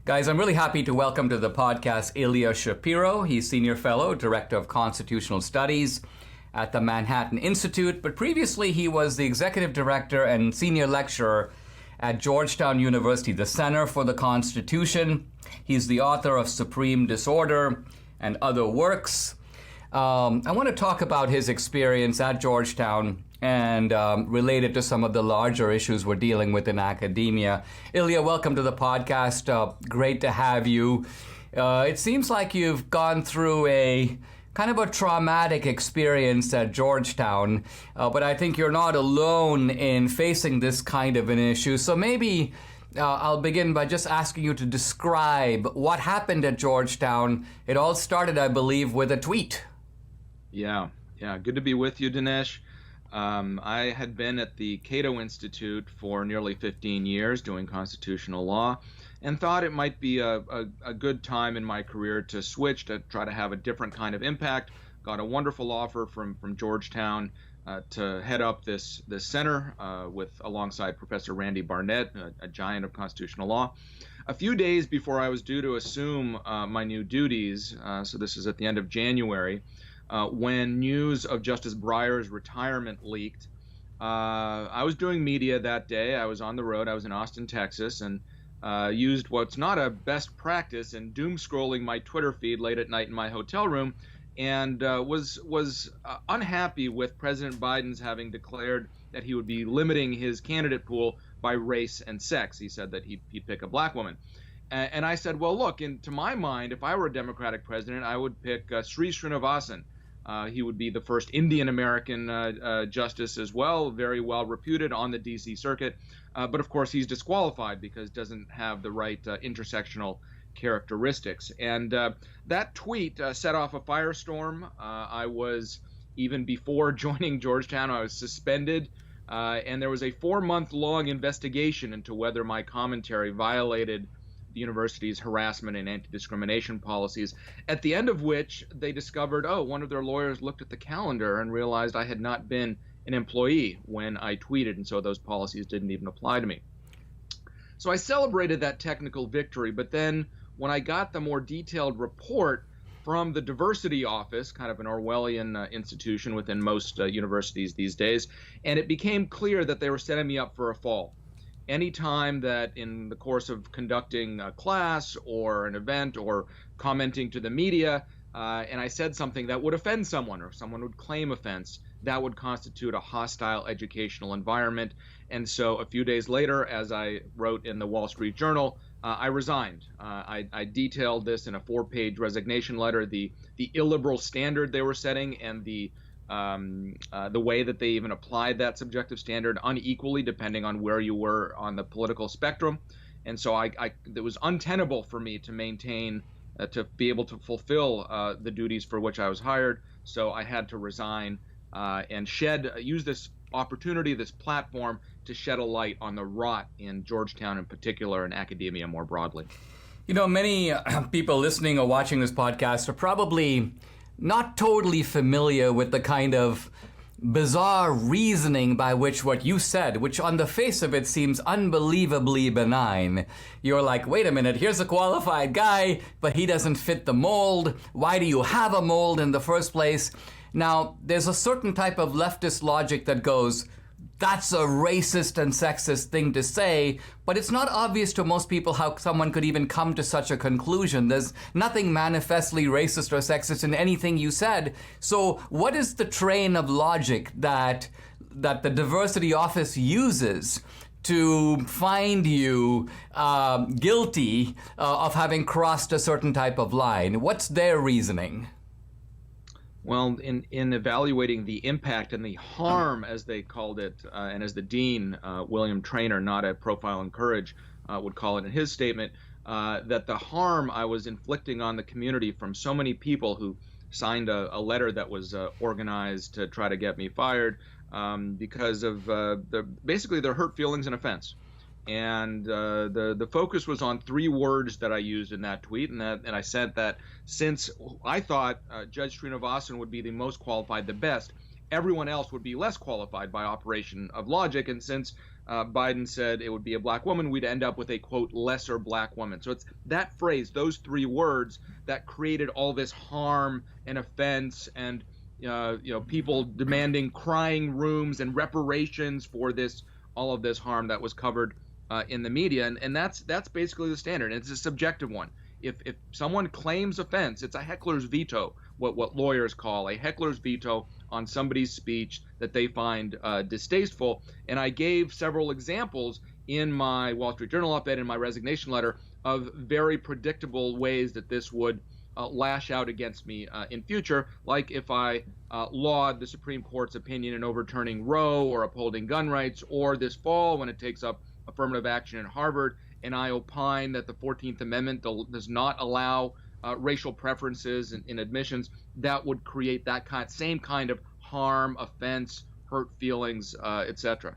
Guys, I'm really happy to welcome to the podcast Ilya Shapiro. He's Senior Fellow, Director of Constitutional Studies at the Manhattan Institute, but previously he was the Executive Director and Senior Lecturer at Georgetown University, the Center for the Constitution. He's the author of Supreme Disorder and other works. I want to talk about his experience at Georgetown and related to some of the larger issues we're dealing with in academia. Ilya, welcome to the podcast. Great to have you. It seems like you've gone through a kind of a traumatic experience at Georgetown, but I think you're not alone in facing this kind of an issue. So maybe I'll begin by just asking you to describe what happened at Georgetown. It all started, I believe, with a tweet. Yeah. Good to be with you, Dinesh. I had been at the Cato Institute for nearly 15 years doing constitutional law and thought it might be a good time in my career to switch to try to have a different kind of impact. Got a wonderful offer from Georgetown to head up this center alongside Professor Randy Barnett, a giant of constitutional law. A few days before I was due to assume my new duties, so this is at the end of January, when news of Justice Breyer's retirement leaked. I was doing media that day. I was on the road. I was in Austin, Texas, and used what's not a best practice in doom scrolling my Twitter feed late at night in my hotel room, and was unhappy with President Biden's having declared that he would be limiting his candidate pool by race and sex. He said that he'd pick a black woman. And I said, well, look, to my mind, if I were a Democratic president, I would pick Sri Srinivasan. He would be the first Indian-American justice as well, very well reputed on the D.C. circuit. But of course, he's disqualified because doesn't have the right intersectional characteristics. And that tweet set off a firestorm. I was, even before joining Georgetown, I was suspended. And there was a 4-month-long investigation into whether my commentary violated the university's harassment and anti-discrimination policies, at the end of which they discovered, one of their lawyers looked at the calendar and realized I had not been an employee when I tweeted, and so those policies didn't even apply to me. So I celebrated that technical victory, but then when I got the more detailed report from the diversity office, kind of an Orwellian institution within most universities these days, and it became clear that they were setting me up for a fall. Anytime that in the course of conducting a class or an event or commenting to the media, and I said something that would offend someone or someone would claim offense, that would constitute a hostile educational environment. And so a few days later, as I wrote in the Wall Street Journal, I resigned. I detailed this in a 4-page resignation letter, the illiberal standard they were setting and the way that they even applied that subjective standard unequally depending on where you were on the political spectrum. And so it was untenable for me to maintain, to be able to fulfill the duties for which I was hired. So I had to resign and use this opportunity, this platform, to shed a light on the rot in Georgetown in particular and academia more broadly. You know, many people listening or watching this podcast are probably not totally familiar with the kind of bizarre reasoning by which what you said, which on the face of it seems unbelievably benign. You're like, wait a minute, here's a qualified guy, but he doesn't fit the mold. Why do you have a mold in the first place? Now, there's a certain type of leftist logic that goes, that's a racist and sexist thing to say, but it's not obvious to most people how someone could even come to such a conclusion. There's nothing manifestly racist or sexist in anything you said. So what is the train of logic that the diversity office uses to find you guilty of having crossed a certain type of line? What's their reasoning? Well, in evaluating the impact and the harm, as they called it, and as the dean, William Traynor, not a Profile in Courage, would call it in his statement, that the harm I was inflicting on the community from so many people who signed a letter that was organized to try to get me fired because of basically their hurt feelings and offense. And the focus was on 3 words that I used in that tweet, and I said that since I thought Judge Srinivasan would be the most qualified, the best, everyone else would be less qualified by operation of logic. And since Biden said it would be a black woman, we'd end up with a, quote, lesser black woman. So it's that phrase, those three words, that created all this harm and offense and people demanding crying rooms and reparations for this, all of this harm that was covered in the media. And that's basically the standard. And it's a subjective one. If someone claims offense, it's a heckler's veto, what lawyers call a heckler's veto on somebody's speech that they find distasteful. And I gave several examples in my Wall Street Journal op-ed and my resignation letter of very predictable ways that this would lash out against me in future, like if I laud the Supreme Court's opinion in overturning Roe or upholding gun rights, or this fall when it takes up affirmative action in Harvard, and I opine that the 14th Amendment does not allow racial preferences in admissions. That would create that same kind of harm, offense, hurt feelings, etc.